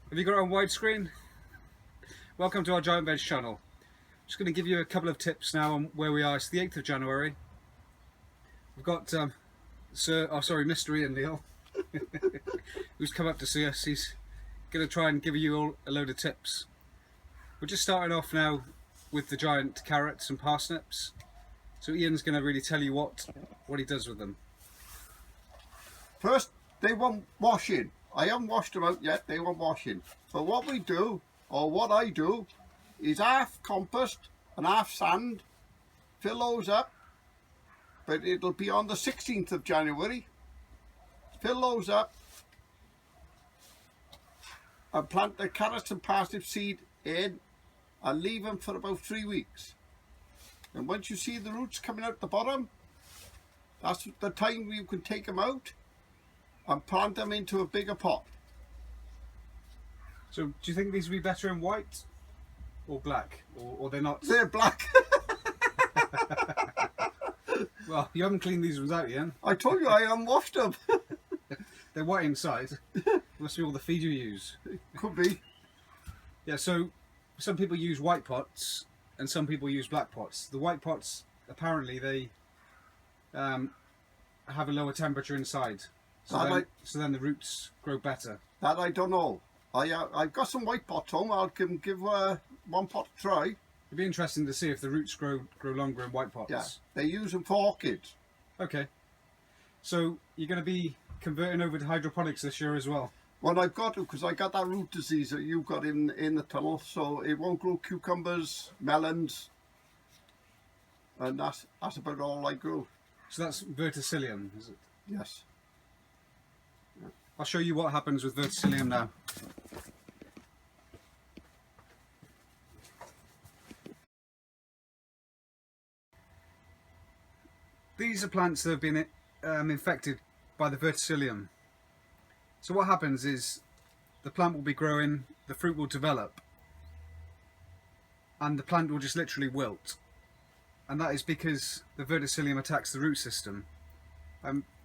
Have you got it on widescreen? Welcome to our Giant Veg channel. I'm just going to give you a couple of tips now on where we are. It's the 8th of January. We've got Mr. Ian Neale, who's come up to see us. He's going to try and give you all a load of tips. We're just starting off now with the giant carrots and parsnips. So Ian's going to really tell you what he does with them. First, they want washing. I haven't washed them out yet, they want washing. But what we do, or what I do, is half compost and half sand. Fill those up, but it'll be on the 16th of January. Fill those up and plant the carrots and parsnip seed in and leave them for about 3 weeks. And once you see the roots coming out the bottom, that's the time you can take them out and plant them into a bigger pot. So do you think these would be better in white or black, or they're not? They're black. Well, you haven't cleaned these ones out, Ian. I told you I haven't washed them. They're white inside. Must be all the feed you use. Could be. Yeah, so some people use white pots and some people use black pots. The white pots, apparently they have a lower temperature inside. So then the roots grow better. That I don't know. I've got some white pots home. I'll give one pot a try. It'd be interesting to see if the roots grow longer in white pots. Yeah, they use them for orchids. Okay. So you're going to be converting over to hydroponics this year as well? Well, I've got to, because I got that root disease that you've got in the tunnel, so it won't grow cucumbers, melons, and that's about all I grow. So that's Verticillium, is it? Yes. I'll show you what happens with Verticillium now. These are plants that have been infected by the Verticillium. So what happens is the plant will be growing, the fruit will develop, and the plant will just literally wilt. And that is because the Verticillium attacks the root system.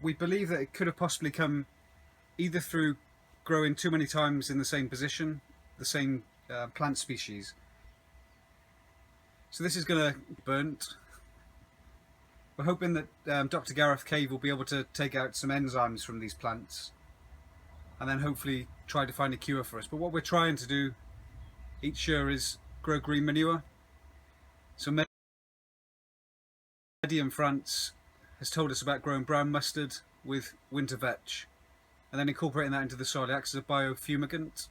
We believe that it could have possibly come either through growing too many times in the same position, the same plant species. So this is going to be burnt. We're hoping that Dr. Gareth Cave will be able to take out some enzymes from these plants and then hopefully try to find a cure for us. But what we're trying to do each year is grow green manure. So Mehdi in France has told us about growing brown mustard with winter vetch and then incorporating that into the soil. It acts as a biofumigant,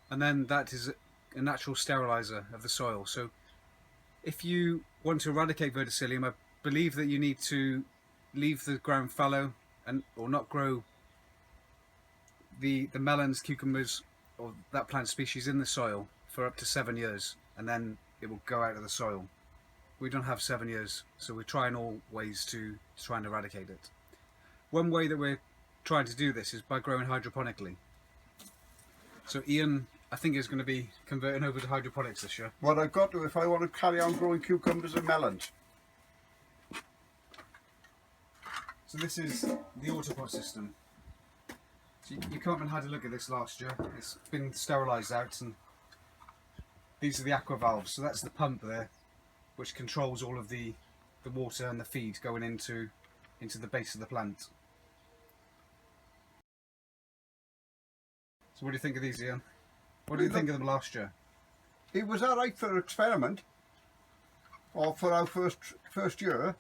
and then that is a natural sterilizer of the soil. So if you want to eradicate Verticillium, I believe that you need to leave the ground fallow or not grow the melons, cucumbers, or that plant species in the soil for up to 7 years, and then it will go out of the soil. We don't have 7 years, so we're trying all ways to try and eradicate it. One way that we're trying to do this is by growing hydroponically. So Ian, I think, is going to be converting over to hydroponics this year. Well, I've got to if I want to carry on growing cucumbers and melons. So this is the autopot system. So you can't have had a look at this last year. It's been sterilised out, and these are the aqua valves. So that's the pump there, which controls all of the water and the feed going into the base of the plant. So what do you think of these, Ian? What do you think of them last year? It was alright for an experiment, or for our first year,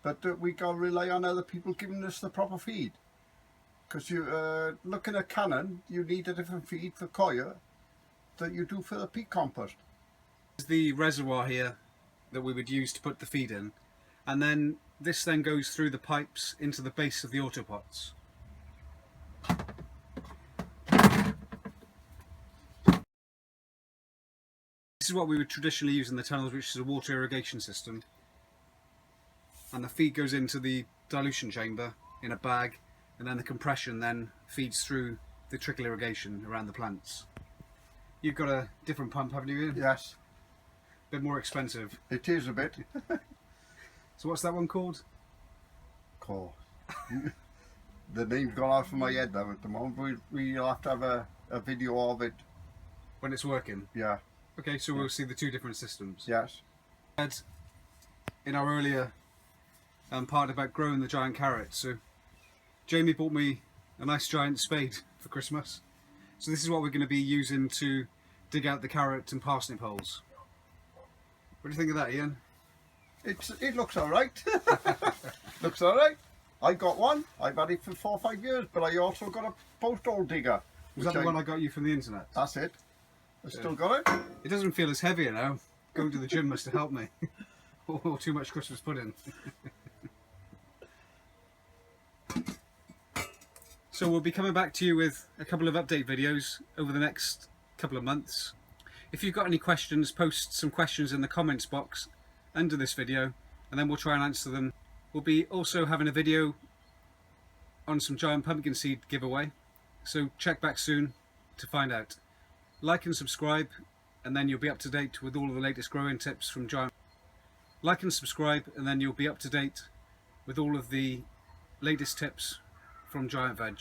but we got to rely on other people giving us the proper feed. Because you looking at cannon, you need a different feed for coir that you do for the peat compost. This is the reservoir here that we would use to put the feed in, and then this then goes through the pipes into the base of the autopots. This is what we would traditionally use in the tunnels, which is a water irrigation system, and the feed goes into the dilution chamber in a bag, and then the compression then feeds through the trickle irrigation around the plants. You've got a different pump, haven't you, Ian? Yes. A bit more expensive. It is a bit. So what's that one called? The name's gone out of my head now at the moment. We'll have to have a a video of it. when it's working. Yeah. Okay, so we'll see the two different systems. Yes. In our earlier part about growing the giant carrots, so Jamie bought me a nice giant spade for Christmas. So this is what we're going to be using to dig out the carrot and parsnip holes. What do you think of that, Ian? It looks all right. Looks all right. I got one. I've had it for 4 or 5 years, but I also got a post hole digger. Was that the one I got you from the internet? That's it. I still got it. It doesn't feel as heavy now. Going to the gym must have helped me. Or too much Christmas pudding. So we'll be coming back to you with a couple of update videos over the next couple of months. If you've got any questions, post some questions in the comments box under this video and then we'll try and answer them. We'll be also having a video on some giant pumpkin seed giveaway, so check back soon to find out. Like and subscribe and then you'll be up to date with all of the latest growing tips from Giant. Like and subscribe and then you'll be up to date with all of the latest tips from Giant Veg.